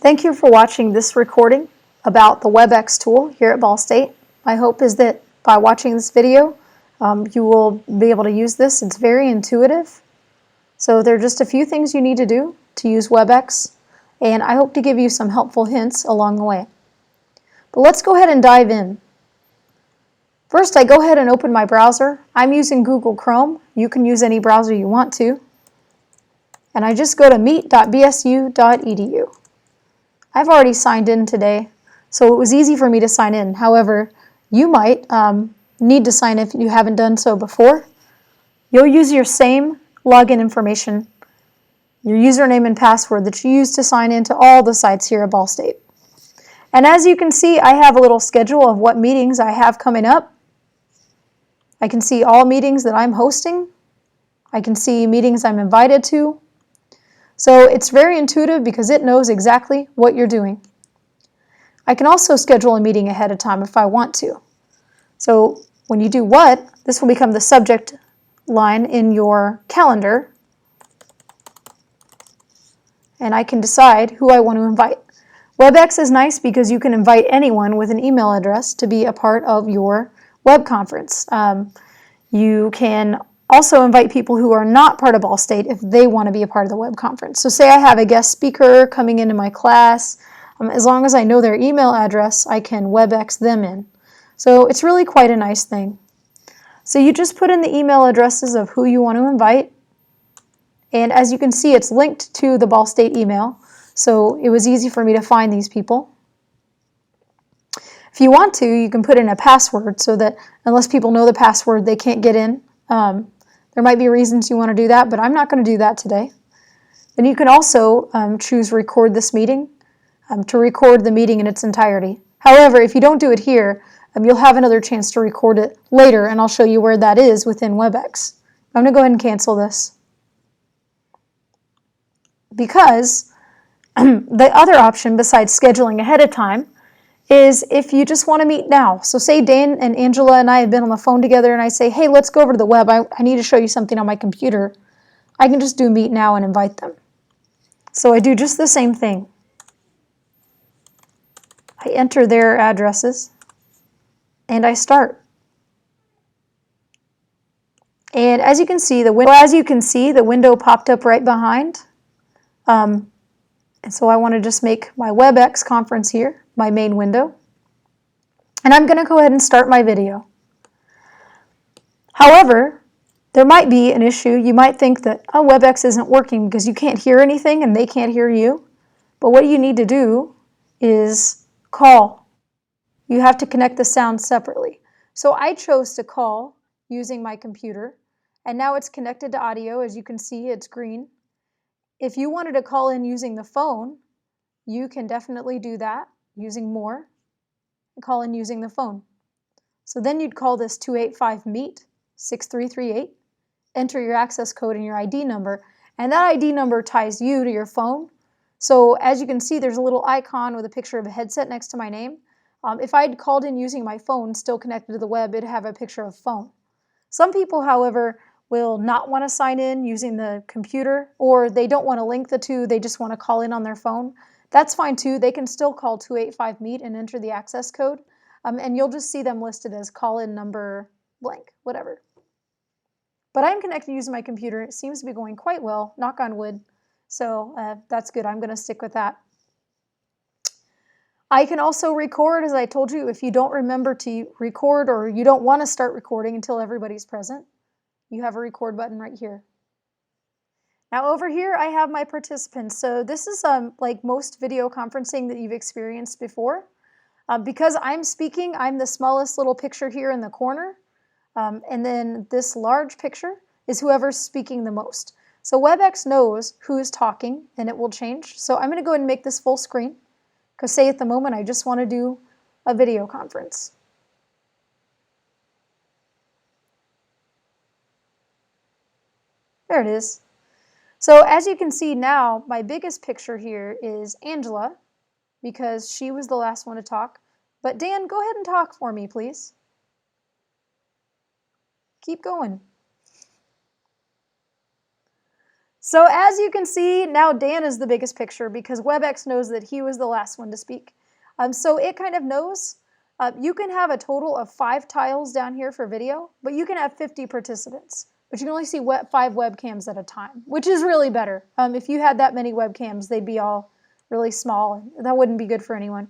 Thank you for watching this recording about the WebEx tool here at Ball State. My hope is that by watching this video, you will be able to use this. It's very intuitive. So there are just a few things you need to do to use WebEx, and I hope to give you some helpful hints along the way. But let's go ahead and dive in. First, I go ahead and open my browser. I'm using Google Chrome. You can use any browser you want to. And I just go to meet.bsu.edu. I've already signed in today, so it was easy for me to sign in. However, you might need to sign in if you haven't done so before. You'll use your same login information, your username and password that you use to sign into all the sites here at Ball State. And as you can see, I have a little schedule of what meetings I have coming up. I can see all meetings that I'm hosting. I can see meetings I'm invited to. So it's very intuitive because it knows exactly what you're doing. I can also schedule a meeting ahead of time if I want to. So when you do what, this will become the subject line in your calendar, and I can decide who I want to invite. WebEx is nice because you can invite anyone with an email address to be a part of your web conference. You can also invite people who are not part of Ball State if they want to be a part of the web conference. So say I have a guest speaker coming into my class. As long as I know their email address, I can WebEx them in. So it's really quite a nice thing. So you just put in the email addresses of who you want to invite. And as you can see, it's linked to the Ball State email. So it was easy for me to find these people. If you want to, you can put in a password so that unless people know the password, they can't get in. There might be reasons you want to do that, but I'm not going to do that today. Then you can also choose record this meeting to record the meeting in its entirety. However, if you don't do it here, you'll have another chance to record it later, and I'll show you where that is within WebEx. I'm going to go ahead and cancel this. Because the other option besides scheduling ahead of time is if you just want to meet now. So say Dan and Angela and I have been on the phone together and I say, hey, let's go over to the web. I need to show you something on my computer. I can just do meet now and invite them. So I do just the same thing. I enter their addresses and I start. And as you can see, the window popped up right behind. And so I want to just make my WebEx conference here my main window. And I'm going to go ahead and start my video. However, there might be an issue. You might think that, oh, WebEx isn't working because you can't hear anything and they can't hear you. But what you need to do is call. You have to connect the sounds separately. So I chose to call using my computer, and now it's connected to audio. As you can see, it's green. If you wanted to call in using the phone, you can definitely do that using more and call in using the phone. So then you'd call this 285-MEET-6338, enter your access code and your ID number, and that ID number ties you to your phone. So as you can see, there's a little icon with a picture of a headset next to my name. If I'd called in using my phone, still connected to the web, it'd have a picture of phone. Some people, however, will not want to sign in using the computer, or they don't want to link the two, they just want to call in on their phone. That's fine too. They can still call 285-MEET and enter the access code, and you'll just see them listed as call-in number blank, whatever. But I'm connected using my computer. It seems to be going quite well, knock on wood, so that's good. I'm going to stick with that. I can also record, as I told you, if you don't remember to record or you don't want to start recording until everybody's present, you have a record button right here. Now over here I have my participants. So this is like most video conferencing that you've experienced before. Because I'm speaking, I'm the smallest little picture here in the corner. And then this large picture is whoever's speaking the most. So WebEx knows who is talking and it will change. So I'm going to go ahead and make this full screen. Because say at the moment I just want to do a video conference. There it is. So as you can see now, my biggest picture here is Angela, because she was the last one to talk. But Dan, go ahead and talk for me, please. Keep going. So as you can see, now Dan is the biggest picture because WebEx knows that he was the last one to speak. So it kind of knows. You can have a total of 5 tiles down here for video, but you can have 50 participants. But you can only see 5 webcams at a time, which is really better. If you had that many webcams, they'd be all really small. That wouldn't be good for anyone.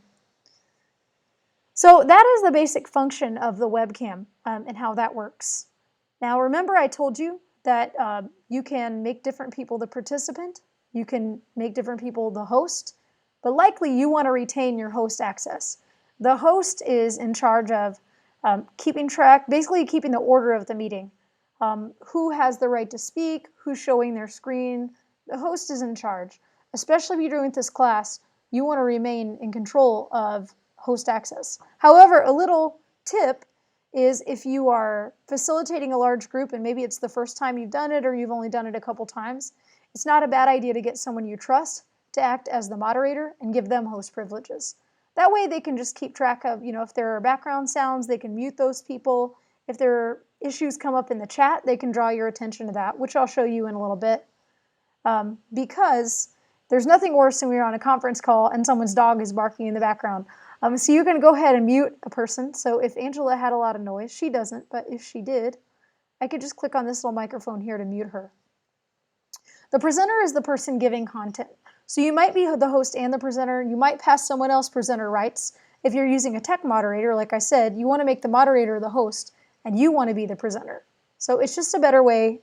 So that is the basic function of the webcam and how that works. Now remember I told you that you can make different people the participant, you can make different people the host, but likely you want to retain your host access. The host is in charge of keeping track, basically keeping the order of the meeting. Who has the right to speak, who's showing their screen. The host is in charge. Especially if you're doing this class, you want to remain in control of host access. However, a little tip is if you are facilitating a large group and maybe it's the first time you've done it or you've only done it a couple times, it's not a bad idea to get someone you trust to act as the moderator and give them host privileges. That way they can just keep track of, if there are background sounds, they can mute those people. If there are issues come up in the chat, they can draw your attention to that, which I'll show you in a little bit. Because there's nothing worse than when you're on a conference call and someone's dog is barking in the background. So you can go ahead and mute a person. So if Angela had a lot of noise, she doesn't, but if she did, I could just click on this little microphone here to mute her. The presenter is the person giving content. So you might be the host and the presenter. You might pass someone else presenter rights. If you're using a tech moderator, like I said, you want to make the moderator the host and you want to be the presenter. So it's just a better way,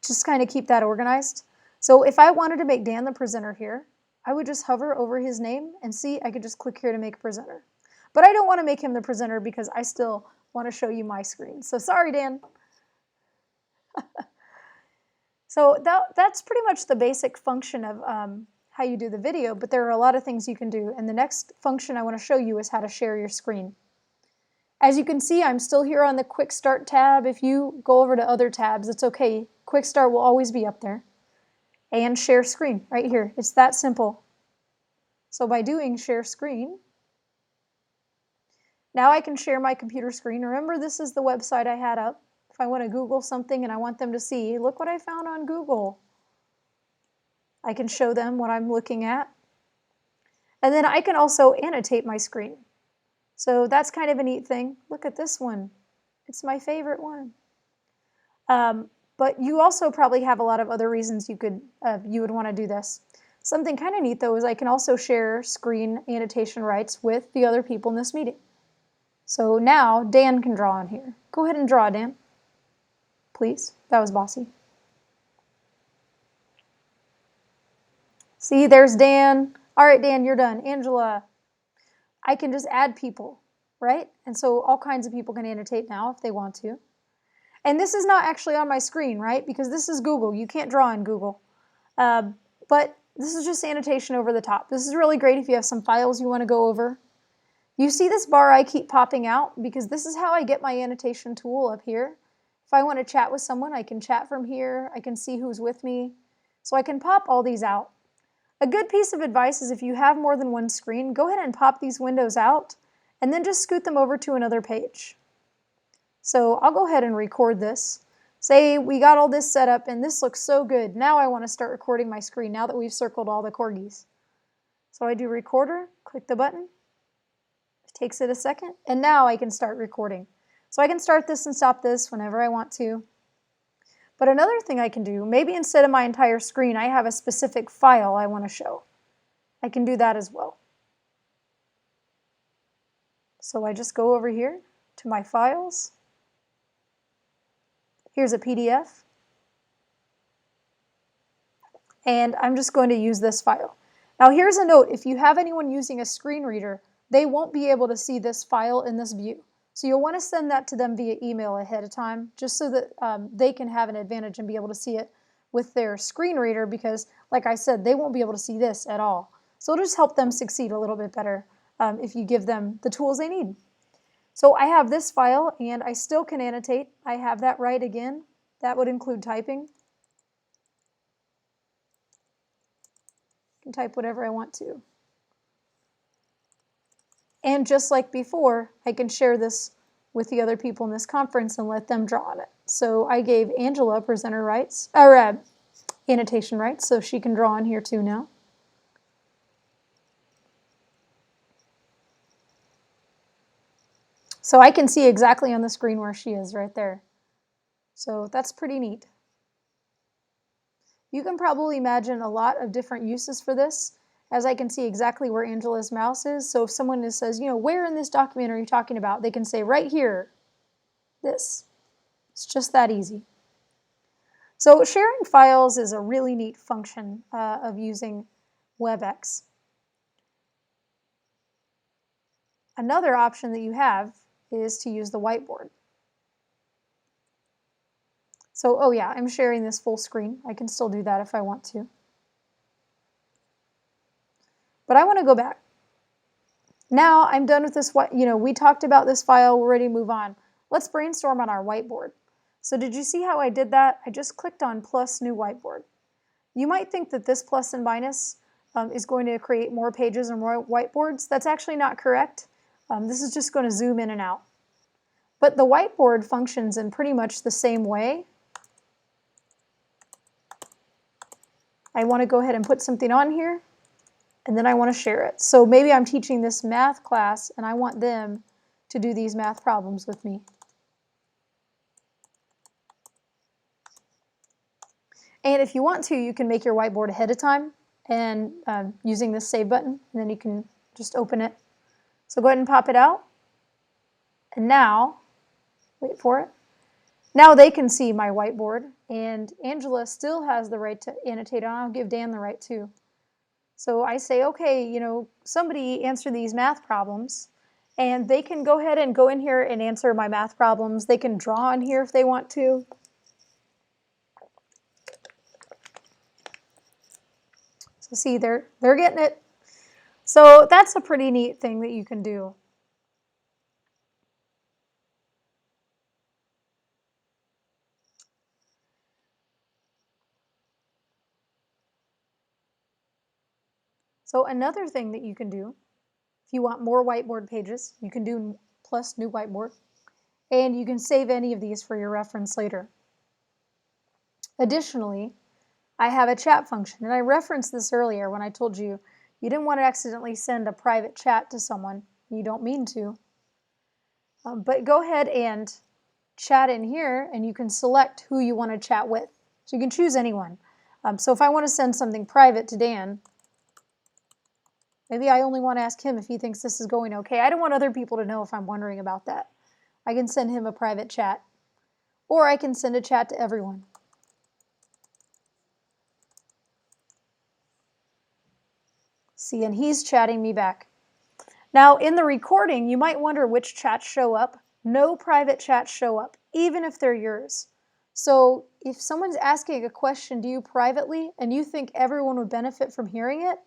just kind of keep that organized. So if I wanted to make Dan the presenter here, I would just hover over his name and see, I could just click here to make presenter. But I don't want to make him the presenter because I still want to show you my screen. So sorry, Dan. So that's pretty much the basic function of how you do the video, but there are a lot of things you can do. And the next function I want to show you is how to share your screen. As you can see, I'm still here on the Quick Start tab. If you go over to other tabs, it's okay. Quick Start will always be up there. And share screen right here. It's that simple. So by doing share screen, now I can share my computer screen. Remember, this is the website I had up. If I want to Google something and I want them to see, look what I found on Google. I can show them what I'm looking at. And then I can also annotate my screen. So that's kind of a neat thing. Look at this one. It's my favorite one. But you also probably have a lot of other reasons you would want to do this. Something kind of neat though is I can also share screen annotation rights with the other people in this meeting. So now Dan can draw on here. Go ahead and draw, Dan. Please. That was bossy. See, there's Dan. All right, Dan, you're done. Angela. I can just add people, right? And so all kinds of people can annotate now if they want to. And this is not actually on my screen, right? Because this is Google. You can't draw in Google. But this is just annotation over the top. This is really great if you have some files you want to go over. You see this bar I keep popping out because this is how I get my annotation tool up here. If I want to chat with someone, I can chat from here. I can see who's with me. So I can pop all these out. A good piece of advice is if you have more than one screen, go ahead and pop these windows out and then just scoot them over to another page. So I'll go ahead and record this. Say we got all this set up and this looks so good. Now I want to start recording my screen now that we've circled all the corgis. So I do recorder, click the button. It takes it a second and now I can start recording. So I can start this and stop this whenever I want to. But another thing I can do, maybe instead of my entire screen, I have a specific file I want to show. I can do that as well. So I just go over here to my files. Here's a PDF. And I'm just going to use this file. Now here's a note, if you have anyone using a screen reader, they won't be able to see this file in this view. So you'll want to send that to them via email ahead of time, just so that they can have an advantage and be able to see it with their screen reader because, like I said, they won't be able to see this at all. So it'll just help them succeed a little bit better if you give them the tools they need. So I have this file and I still can annotate. I have that right again. That would include typing. I can type whatever I want to. And just like before, I can share this with the other people in this conference and let them draw on it. So I gave Angela presenter rights, annotation rights, so she can draw in here too now. So I can see exactly on the screen where she is right there. So that's pretty neat. You can probably imagine a lot of different uses for this, as I can see exactly where Angela's mouse is. So if someone says, you know, where in this document are you talking about? They can say right here, this. It's just that easy. So sharing files is a really neat function of using WebEx. Another option that you have is to use the whiteboard. So, oh yeah, I'm sharing this full screen. I can still do that if I want to. But I want to go back. Now I'm done with this, we talked about this file, we're ready to move on. Let's brainstorm on our whiteboard. So did you see how I did that? I just clicked on plus new whiteboard. You might think that this plus and minus is going to create more pages or more whiteboards. That's actually not correct. This is just going to zoom in and out. But the whiteboard functions in pretty much the same way. I want to go ahead and put something on here, and then I want to share it. So maybe I'm teaching this math class, and I want them to do these math problems with me. And if you want to, you can make your whiteboard ahead of time and using this save button, and then you can just open it. So go ahead and pop it out. And now, wait for it. Now they can see my whiteboard, and Angela still has the right to annotate, and I'll give Dan the right too. So I say, okay, somebody answer these math problems, and they can go ahead and go in here and answer my math problems. They can draw in here if they want to. So see, they're getting it. So that's a pretty neat thing that you can do. So another thing that you can do, if you want more whiteboard pages, you can do plus new whiteboard, and you can save any of these for your reference later. Additionally, I have a chat function, and I referenced this earlier when I told you you didn't want to accidentally send a private chat to someone. You don't mean to. But go ahead and chat in here, and you can select who you want to chat with. So you can choose anyone. So if I want to send something private to Dan, maybe I only want to ask him if he thinks this is going okay. I don't want other people to know if I'm wondering about that. I can send him a private chat, or I can send a chat to everyone. See, and he's chatting me back. Now, in the recording, you might wonder which chats show up. No private chats show up, even if they're yours. So if someone's asking a question to you privately and you think everyone would benefit from hearing it,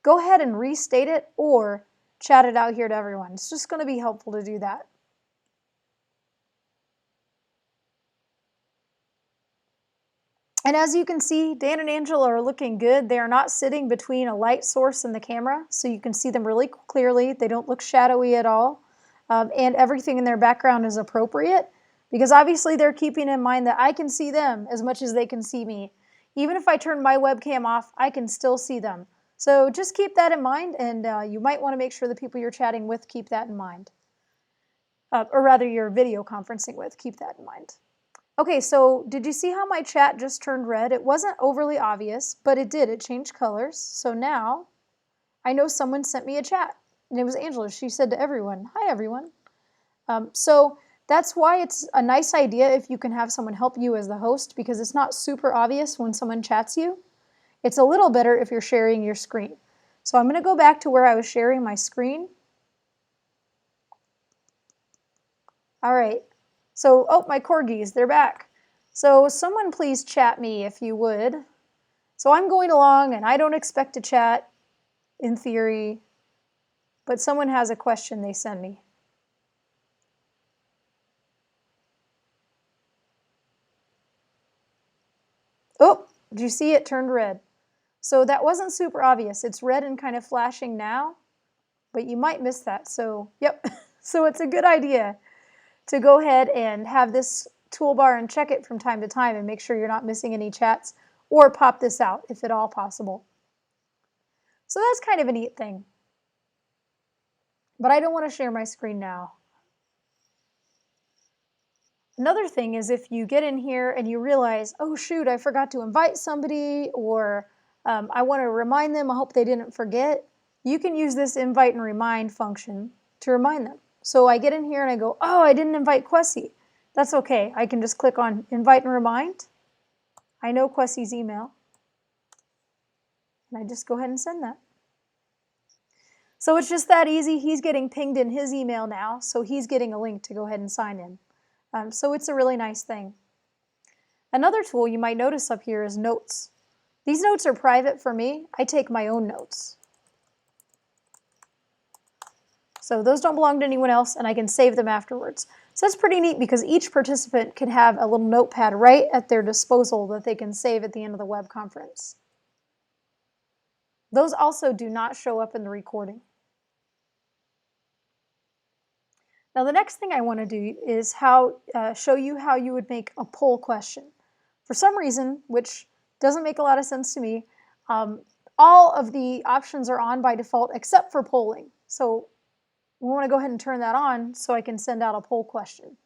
go ahead and restate it or chat it out here to everyone. It's just going to be helpful to do that. And as you can see, Dan and Angela are looking good. They are not sitting between a light source and the camera, so you can see them really clearly. They don't look shadowy at all. And everything in their background is appropriate, because obviously they're keeping in mind that I can see them as much as they can see me. Even if I turn my webcam off, I can still see them. So just keep that in mind, and you might want to make sure the people you're chatting with keep that in mind. Or rather, you're video conferencing with, keep that in mind. Okay, so did you see how my chat just turned red? It wasn't overly obvious, but it did. It changed colors. So now I know someone sent me a chat, and it was Angela. She said to everyone, "Hi, everyone." So that's why it's a nice idea if you can have someone help you as the host, because it's not super obvious when someone chats you. It's a little better if you're sharing your screen. So I'm going to go back to where I was sharing my screen. All right. So, oh, my corgis, they're back. So someone please chat me if you would. So I'm going along and I don't expect to chat in theory, but someone has a question they send me. Oh, did you see it turned red? So that wasn't super obvious. It's red and kind of flashing now, but you might miss that. So, yep. So it's a good idea to go ahead and have this toolbar and check it from time to time and make sure you're not missing any chats. or pop this out if at all possible. So that's kind of a neat thing. But I don't want to share my screen now. Another thing is if you get in here and you realize, oh shoot, I forgot to invite somebody, or I want to remind them, I hope they didn't forget, you can use this invite and remind function to remind them. So I get in here and I go, oh, I didn't invite Quessy. That's okay. I can just click on invite and remind. I know Quessy's email. And I just go ahead and send that. So it's just that easy. He's getting pinged in his email now, so he's getting a link to go ahead and sign in. So it's a really nice thing. Another tool you might notice up here is notes. These notes are private for me. I take my own notes. So those don't belong to anyone else, and I can save them afterwards. So that's pretty neat because each participant can have a little notepad right at their disposal that they can save at the end of the web conference. Those also do not show up in the recording. Now the next thing I want to do is show you how you would make a poll question. For some reason, which doesn't make a lot of sense to me, all of the options are on by default except for polling. So we want to go ahead and turn that on so I can send out a poll question.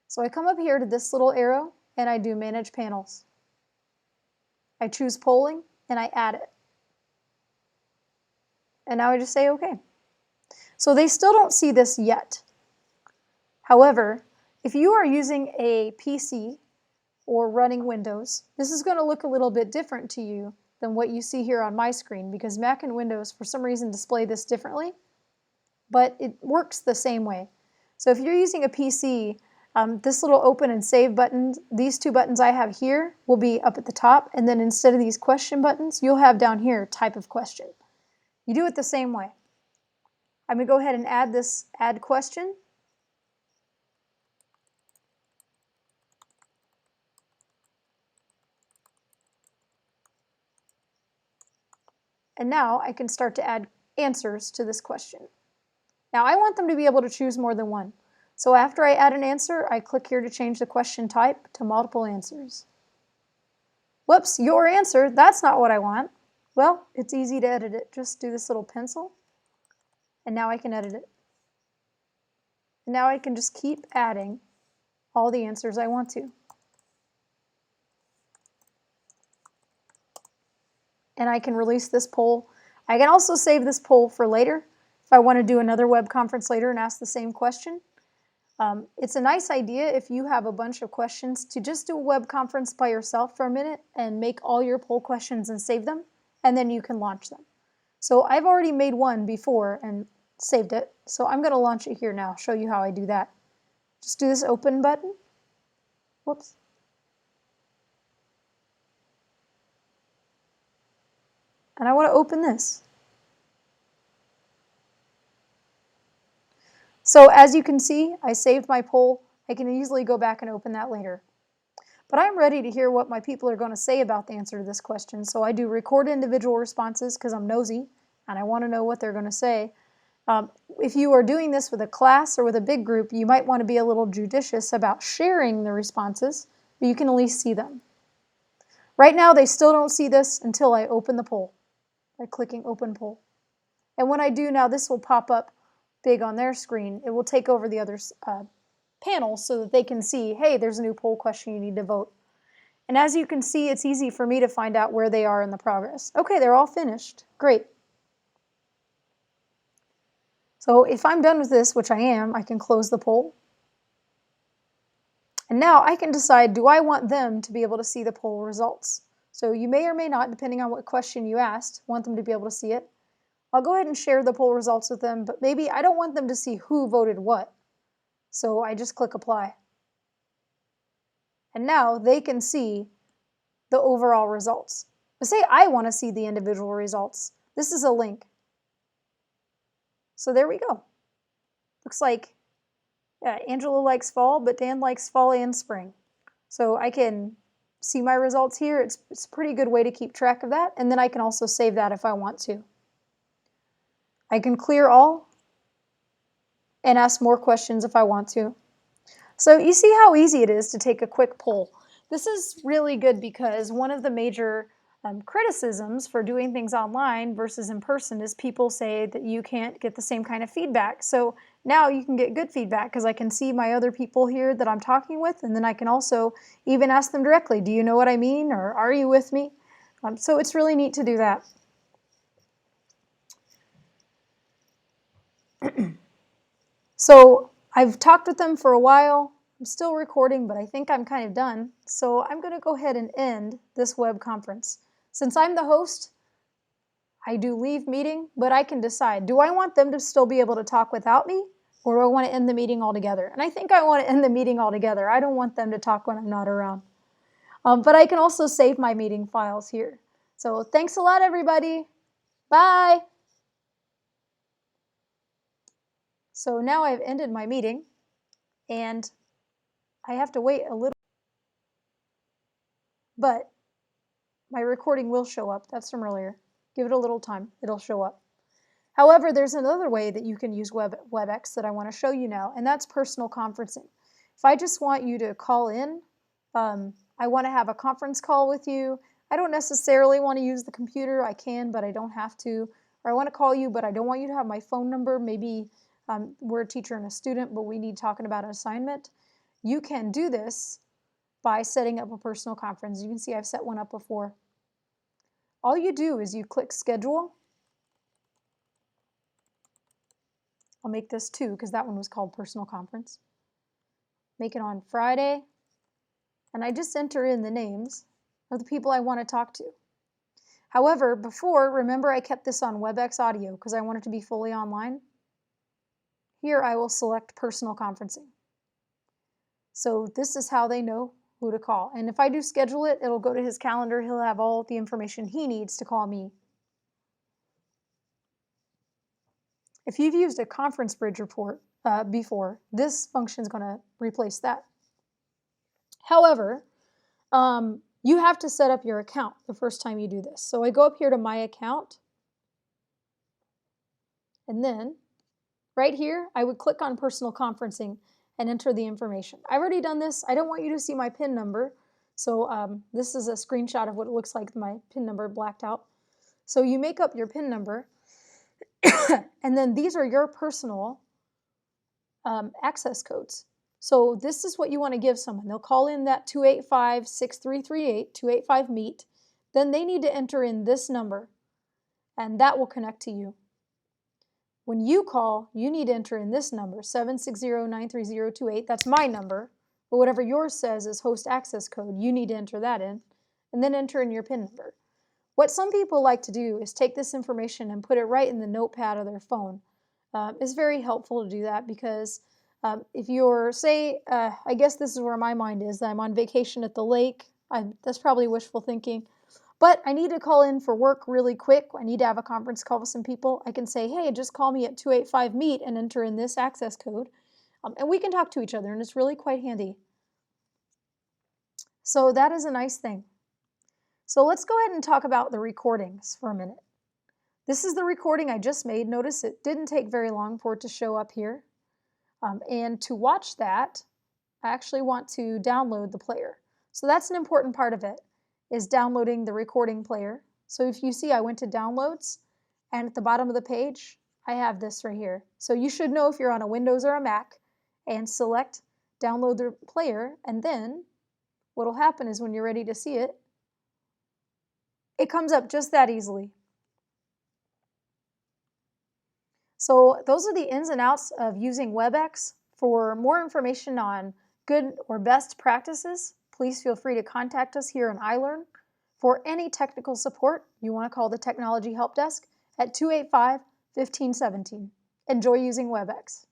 So I come up here to this little arrow and I do Manage Panels. I choose Polling and I add it. And now I just say OK. So they still don't see this yet. However, if you are using a PC or running Windows, this is going to look a little bit different to you than what you see here on my screen because Mac and Windows for some reason display this differently, but it works the same way. So if you're using a PC, this little open and save button, these two buttons I have here will be up at the top, and then instead of these question buttons, you'll have down here type of question. You do it the same way. I'm going to go ahead and add this add question. And now I can start to add answers to this question. Now I want them to be able to choose more than one. So after I add an answer, I click here to change the question type to multiple answers. Whoops, your answer, that's not what I want. Well, it's easy to edit it. Just do this little pencil, and now I can edit it. And now I can just keep adding all the answers I want to. And I can release this poll. I can also save this poll for later if I want to do another web conference later and ask the same question. It's a nice idea if you have a bunch of questions to just do a web conference by yourself for a minute and make all your poll questions and save them, and then you can launch them. So I've already made one before and saved it, so I'm going to launch it here now, show you how I do that. Just do this open button. Whoops. And I want to open this. So as you can see, I saved my poll. I can easily go back and open that later. But I'm ready to hear what my people are going to say about the answer to this question. So I do record individual responses because I'm nosy and I want to know what they're going to say. If you are doing this with a class or with a big group, you might want to be a little judicious about sharing the responses, but you can at least see them. Right now, they still don't see this until I open the poll by clicking Open Poll. And when I do now, this will pop up big on their screen. It will take over the other panels so that they can see, hey, there's a new poll question, you need to vote. And as you can see, it's easy for me to find out where they are in the progress. Okay, they're all finished. Great. So if I'm done with this, which I am, I can close the poll. And now I can decide, do I want them to be able to see the poll results? So you may or may not, depending on what question you asked, want them to be able to see it. I'll go ahead and share the poll results with them, but maybe I don't want them to see who voted what. So I just click Apply. And now they can see the overall results. But say I want to see the individual results. This is a link. So there we go. Looks like Angela likes fall, but Dan likes fall and spring. So I can see my results here. It's a pretty good way to keep track of that. And then I can also save that if I want to. I can clear all and ask more questions if I want to. So you see how easy it is to take a quick poll. This is really good because one of the major criticisms for doing things online versus in person is people say that you can't get the same kind of feedback. So now you can get good feedback because I can see my other people here that I'm talking with, and then I can also even ask them directly, do you know what I mean, or are you with me? So it's really neat to do that. So I've talked with them for a while. I'm still recording, but I think I'm kind of done. So I'm going to go ahead and end this web conference. Since I'm the host, I do leave meeting, but I can decide, do I want them to still be able to talk without me, or do I want to end the meeting altogether? And I think I want to end the meeting altogether. I don't want them to talk when I'm not around. But I can also save my meeting files here. So thanks a lot, everybody. Bye. So now I've ended my meeting, and I have to wait a little, but my recording will show up. That's from earlier. Give it a little time. It'll show up. However, there's another way that you can use WebEx that I want to show you now, and that's personal conferencing. If I just want you to call in, I want to have a conference call with you. I don't necessarily want to use the computer. I can, but I don't have to. Or I want to call you, but I don't want you to have my phone number. Maybe we're a teacher and a student, but we need talking about an assignment. You can do this by setting up a personal conference. You can see I've set one up before. All you do is you click schedule. I'll make this 2 because that one was called personal conference. Make it on Friday, and I just enter in the names of the people I want to talk to. However, before, remember I kept this on WebEx audio because I want it to be fully online. Here I will select personal conferencing. So this is how they know who to call. And if I do schedule it, it'll go to his calendar. He'll have all the information he needs to call me. If you've used a conference bridge report before, this function is going to replace that. However, you have to set up your account the first time you do this. So I go up here to my account, and then right here, I would click on personal conferencing and enter the information. I've already done this. I don't want you to see my PIN number. So this is a screenshot of what it looks like, my PIN number blacked out. So you make up your PIN number, and then these are your personal access codes. So this is what you want to give someone. They'll call in that 285-6338, 285-MEET. Then they need to enter in this number, and that will connect to you. When you call, you need to enter in this number, 760-93028. That's my number. But whatever yours says is host access code, you need to enter that in, and then enter in your PIN number. What some people like to do is take this information and put it right in the notepad of their phone. It's very helpful to do that because if you're, say, I guess this is where my mind is. I'm on vacation at the lake. That's probably wishful thinking. But I need to call in for work really quick. I need to have a conference call with some people. I can say, hey, just call me at 285-MEET and enter in this access code. And we can talk to each other, and it's really quite handy. So that is a nice thing. So let's go ahead and talk about the recordings for a minute. This is the recording I just made. Notice it didn't take very long for it to show up here. And to watch that, I actually want to download the player. So that's an important part of it, is downloading the recording player. So if you see, I went to downloads, and at the bottom of the page, I have this right here. So you should know if you're on a Windows or a Mac, and select download the player, and then what will happen is when you're ready to see it, it comes up just that easily. So those are the ins and outs of using WebEx. For more information on good or best practices, please feel free to contact us here in iLearn. For any technical support, you want to call the Technology Help Desk at 285-1517. Enjoy using WebEx.